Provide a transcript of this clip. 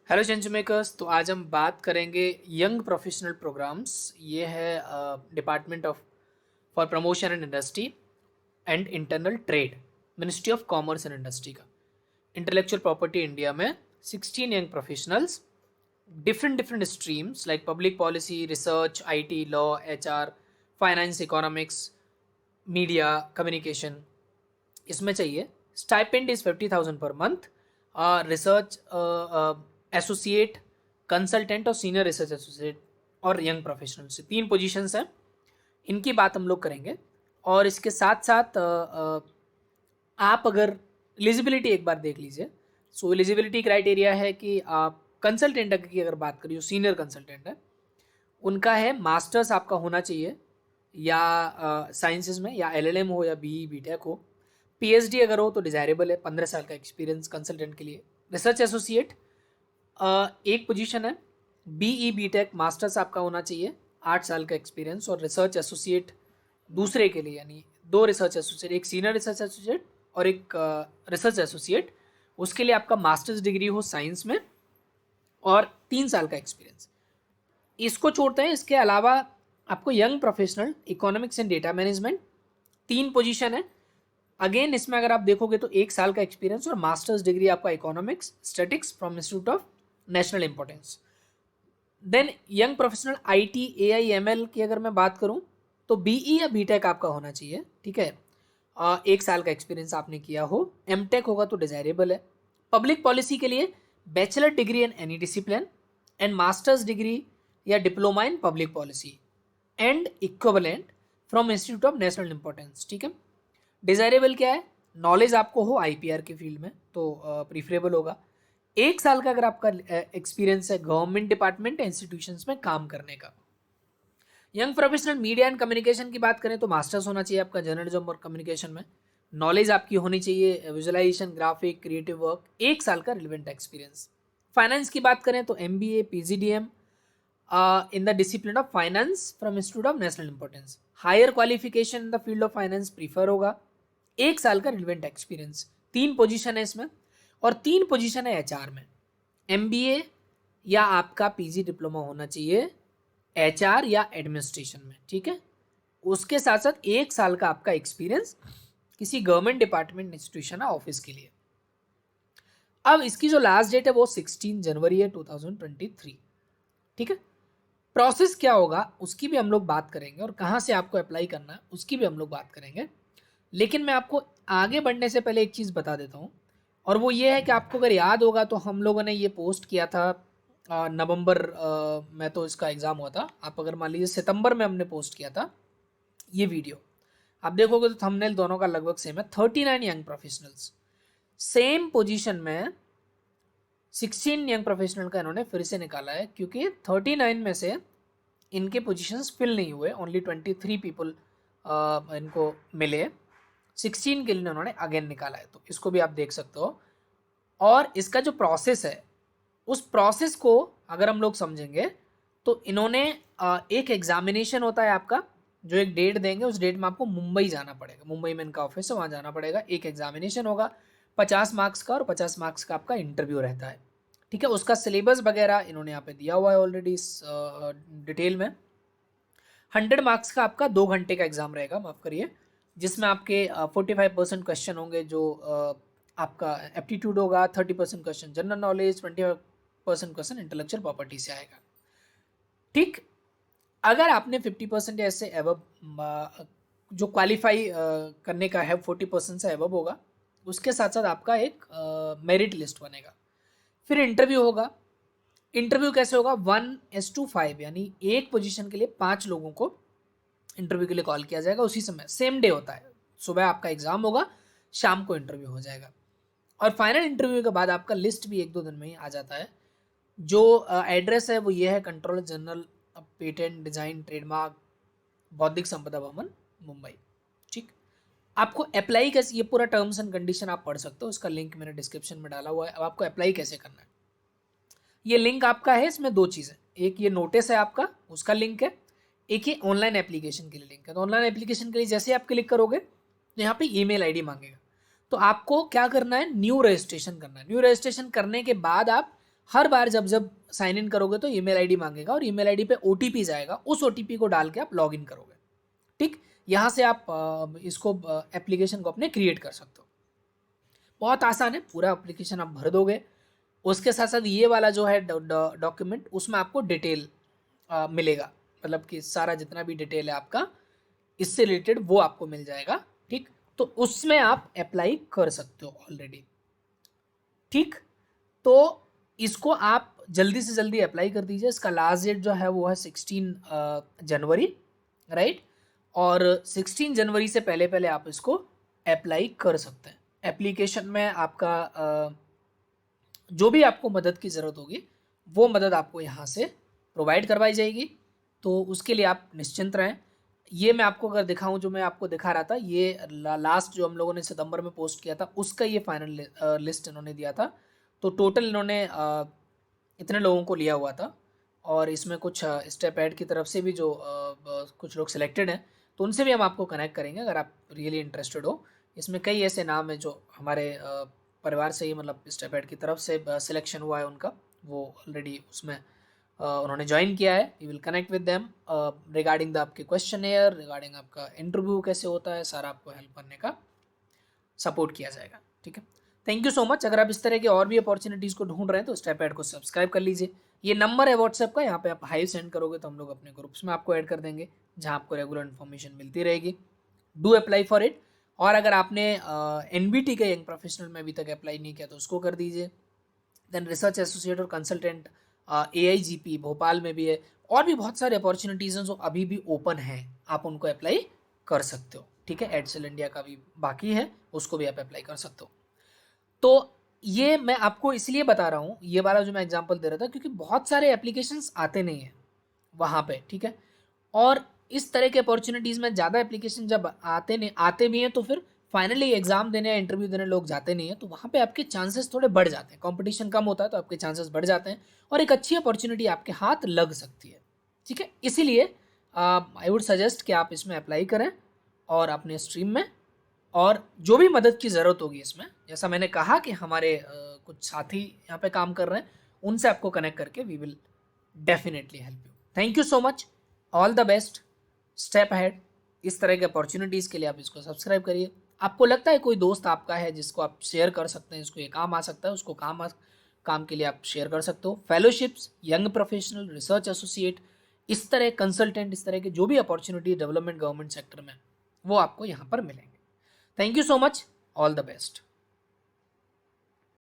Hello change makers. तो आज हम बात करेंगे यंग प्रोफेशनल प्रोग्राम्स। ये है department of for promotion and industry and internal trade, ministry of commerce and industry का इंटेलेक्चुअल प्रॉपर्टी इंडिया में 16 young professionals, different different streams like public policy, research, IT, law, HR, finance, economics, media, communication, इसमें चाहिए। Stipend is 50,000 per month. Research associate, consultant और senior research associate और young professional से 3 positions हैं। इनकी बात हम लोग करेंगे। और इसके साथ साथ आप अगर एलिजिबिलिटी एक बार देख लीजिए। सो एलिजिबिलिटी क्राइटेरिया है कि आप कंसल्टेंट की अगर बात करिए, सीनियर कंसल्टेंट है, उनका है मास्टर्स आपका होना चाहिए या साइंसेज में, या एलएलएम हो या बीई बीटेक हो। पीएचडी अगर हो तो डिजायरेबल है, 15 साल का एक्सपीरियंस कंसल्टेंट के लिए। रिसर्च एसोसिएट एक पोजीशन है। बीई बीटेक मास्टर्स आपका होना चाहिए, 8 साल का एक्सपीरियंस। और रिसर्च एसोसिएट दूसरे के लिए, यानी 2 रिसर्च एसोसिएट, एक सीनियर रिसर्च एसोसिएट और एक रिसर्च एसोसिएट, उसके लिए आपका मास्टर्स डिग्री हो साइंस में और 3 साल का एक्सपीरियंस। इसको छोड़ते हैं, इसके अलावा आपको young professional economics and data management 3 position है। अगेन इसमें अगर आप देखोगे तो 1 साल का एक्सपीरियंस और मास्टर्स डिग्री आपका economics statics from institute of national importance. Then young professional IT, AI, ML की अगर मैं बात करूं तो बीई या बीटेक आपका होना चाहिए, ठीक है। 1 साल का एक्सपीरियंस आपने किया हो, एमटेक होगा तो डिजायरेबल है। पब्लिक पॉलिसी के लिए bachelor degree in any discipline and master's degree या diploma in public policy and equivalent from institute of national importance, ठीक है। डिजायरेबल क्या है? नॉलेज आपको हो आईपीआर के फील्ड में तो प्रीफरेबल होगा। 1 साल का अगर आपका एक्सपीरियंस है गवर्नमेंट डिपार्टमेंट इंस्टीट्यूशंस में काम करने का। Young professional media and communication की बात करें तो मास्टर्स होना चाहिए आपका जर्नलिज्म और कम्युनिकेशन में। नॉलेज आपकी होनी चाहिए विजुअलाइजेशन, ग्राफिक, क्रिएटिव वर्क, 1 साल का रिलेवेंट एक्सपीरियंस। फाइनेंस की बात करें तो MBA, PGDM in the discipline of finance from institute of national importance. Higher qualification in the field of finance prefer होगा। 1 साल का रिलेवेंट एक्सपीरियंस। 3 पोजीशन है इसमें और 3 पोजीशन है एचआर में। एमबीए या आपका पीजी डिप्लोमा होना चाहिए एचआर या एडमिनिस्ट्रेशन में, ठीक है। उसके साथ साथ 1 साल का आपका एक्सपीरियंस किसी गवर्नमेंट डिपार्टमेंट इंस्टीट्यूशन या ऑफिस के लिए। अब इसकी जो लास्ट डेट है वो 16 जनवरी है 2023, ठीक है। प्रोसेस क्या होगा उसकी भी हम लोग बात करेंगे और कहाँ से आपको अप्लाई करना है उसकी भी हम लोग बात करेंगे। लेकिन मैं आपको आगे बढ़ने से पहले एक चीज़ बता देता हूँ, और वो ये है कि आपको अगर याद होगा तो हम लोगों ने ये पोस्ट किया था नवंबर में, तो इसका एग्ज़ाम हुआ था। आप अगर मान लीजिए सितंबर में हमने पोस्ट किया था ये वीडियो, आप देखोगे तो थंबनेल दोनों का लगभग सेम है। 39 यंग प्रोफेशनल्स सेम पोजीशन में, 16 यंग प्रोफेशनल का इन्होंने फिर से निकाला है, क्योंकि 39 में से इनके पोजीशंस फिल नहीं हुए, ओनली 23 पीपल इनको मिले। 16 के लिए उन्होंने अगेन निकाला है, तो इसको भी आप देख सकते हो। और इसका जो प्रोसेस है उस प्रोसेस को अगर हम लोग समझेंगे तो इन्होंने एक एग्जामिनेशन होता है आपका, जो एक डेट देंगे, उस डेट में आपको मुंबई जाना पड़ेगा। मुंबई में इनका ऑफिस है, वहाँ जाना पड़ेगा। एक एग्जामिनेशन होगा 50 मार्क्स का और 50 मार्क्स का आपका इंटरव्यू रहता है, ठीक है। उसका सिलेबस वगैरह इन्होंने यहाँ पे दिया हुआ है ऑलरेडी इस डिटेल में। 100 मार्क्स का आपका 2 घंटे का एग्जाम रहेगा, माफ करिए, जिसमें आपके 45% क्वेश्चन होंगे जो आपका एप्टीट्यूड होगा, 30% question general knowledge, 25% question intellectual property से आएगा, ठीक। अगर आपने 50% या ऐसे एवब जो क्वालिफाई करने का है 40% से एवब होगा, उसके साथ साथ आपका एक मेरिट लिस्ट बनेगा। फिर इंटरव्यू होगा। इंटरव्यू कैसे होगा? 1:5, यानी एक पोजीशन के लिए 5 लोगों को इंटरव्यू के लिए कॉल किया जाएगा। उसी समय सेम डे होता है, सुबह आपका एग्जाम होगा, शाम को इंटरव्यू हो जाएगा। और फाइनल इंटरव्यू के बाद आपका लिस्ट भी 1-2 दिन में ही आ जाता है। जो एड्रेस है वो ये है, controller general patent design trademark, बौद्धिक संपदा भवन, मुंबई, ठीक। आपको अप्लाई कैसे, ये पूरा टर्म्स एंड कंडीशन आप पढ़ सकते हो, उसका लिंक मैंने डिस्क्रिप्शन में डाला हुआ है। अब आपको अप्लाई कैसे करना है, ये लिंक आपका है। इसमें 2 चीज़ें, एक ये नोटिस है आपका, उसका लिंक है, एक ये ऑनलाइन एप्लीकेशन के लिए लिंक है। तो ऑनलाइन एप्लीकेशन के लिए जैसे आप क्लिक करोगे तो यहाँ पे ईमेल आईडी मांगेगा। तो आपको क्या करना है, न्यू रजिस्ट्रेशन करना है। न्यू रजिस्ट्रेशन करने के बाद आप हर बार जब जब साइन इन करोगे तो ईमेल आईडी मांगेगा और ईमेल आईडी पे ओटीपी जाएगा, उस ओटीपी को डाल के आप लॉग इन करोगे। ठीक, यहाँ से आप इसको एप्लीकेशन को अपने क्रिएट कर सकते हो। बहुत आसान है, पूरा एप्लीकेशन आप भर दोगे। उसके साथ साथ ये वाला जो है डॉक्यूमेंट, उसमें आपको डिटेल मिलेगा, मतलब कि सारा जितना भी डिटेल है आपका इससे रिलेटेड वो आपको मिल जाएगा। ठीक, तो उसमें आप अप्लाई कर सकते हो ऑलरेडी। ठीक, तो इसको आप जल्दी से जल्दी अप्लाई कर दीजिए। इसका लास्ट डेट जो है वो है 16 जनवरी, राइट। और 16 जनवरी से पहले पहले आप इसको अप्लाई कर सकते हैं। एप्लीकेशन में आपका जो भी आपको मदद की ज़रूरत होगी वो मदद आपको यहाँ से प्रोवाइड करवाई जाएगी, तो उसके लिए आप निश्चिंत रहें। ये मैं आपको अगर दिखाऊं, जो मैं आपको दिखा रहा था, ये लास्ट जो हम लोगों ने सितंबर में पोस्ट किया था उसका ये फाइनल लिस्ट इन्होंने दिया था। तो टोटल इन्होंने इतने लोगों को लिया हुआ था, और इसमें कुछ स्टेप ऐड की तरफ से भी जो कुछ लोग सिलेक्टेड हैं, तो उनसे भी हम आपको कनेक्ट करेंगे अगर आप रियली इंटरेस्टेड हो। इसमें कई ऐसे नाम हैं जो हमारे परिवार से ही, मतलब स्टेप ऐड की तरफ से सिलेक्शन हुआ है उनका, वो ऑलरेडी उसमें उन्होंने ज्वाइन किया है। We will connect with them regarding the आपके क्वेश्चन एयर, रिगार्डिंग आपका इंटरव्यू कैसे होता है, सारा आपको हेल्प करने का सपोर्ट किया जाएगा। ठीक है, थैंक यू सो मच। अगर आप इस तरह की और भी अपॉर्चुनिटीज़ को ढूंढ रहे हैं तो स्टेप ऐड को सब्सक्राइब कर लीजिए। ये नंबर है व्हाट्सएप का, यहाँ पे आप हाई सेंड करोगे तो हम लोग अपने ग्रुप्स में आपको ऐड कर देंगे, जहाँ आपको रेगुलर इन्फॉर्मेशन मिलती रहेगी। Do apply for it. और अगर आपने NBT के यंग प्रोफेशनल में अभी तक अप्लाई नहीं किया तो उसको कर दीजिए। देन रिसर्च एसोसिएट और कंसल्टेंट AIGP भोपाल में भी है, और भी बहुत सारे अपॉर्चुनिटीज़ हैं जो अभी भी ओपन हैं, आप उनको अप्लाई कर सकते हो। ठीक है, एडसेल इंडिया का भी बाकी है, उसको भी आप अप्लाई कर सकते हो। तो ये मैं आपको इसलिए बता रहा हूँ, ये वाला जो मैं एग्जांपल दे रहा था, क्योंकि बहुत सारे एप्लीकेशंस आते नहीं हैं वहाँ पे। ठीक है, और इस तरह के अपॉर्चुनिटीज़ में ज़्यादा एप्लीकेशन जब आते भी हैं तो फिर फाइनली एग्जाम देने या इंटरव्यू देने लोग जाते नहीं हैं, तो वहाँ पे आपके चांसेस थोड़े बढ़ जाते हैं। कंपटीशन कम होता है तो आपके चांसेस बढ़ जाते हैं, और एक अच्छी अपॉर्चुनिटी आपके हाथ लग सकती है। ठीक है, इसीलिए आई वुड सजेस्ट कि आप इसमें अप्लाई करें और अपने स्ट्रीम में, और जो भी मदद की ज़रूरत होगी इसमें, जैसा मैंने कहा कि हमारे कुछ साथी यहाँ पे काम कर रहे हैं, उनसे आपको कनेक्ट करके we will definitely help you. Thank you so much, all the best, step ahead. इस तरह के अपॉर्चुनिटीज़ के लिए आप इसको सब्सक्राइब करिए। आपको लगता है कोई दोस्त आपका है जिसको आप शेयर कर सकते हैं, जिसको ये काम आ सकता है, उसको काम के लिए आप शेयर कर सकते हो। Fellowships, young professional, research associate, इस तरह कंसल्टेंट, इस तरह के जो भी अपॉर्चुनिटी डेवलपमेंट गवर्नमेंट सेक्टर में, वो आपको यहाँ पर मिलेंगे। Thank you so much, all the best.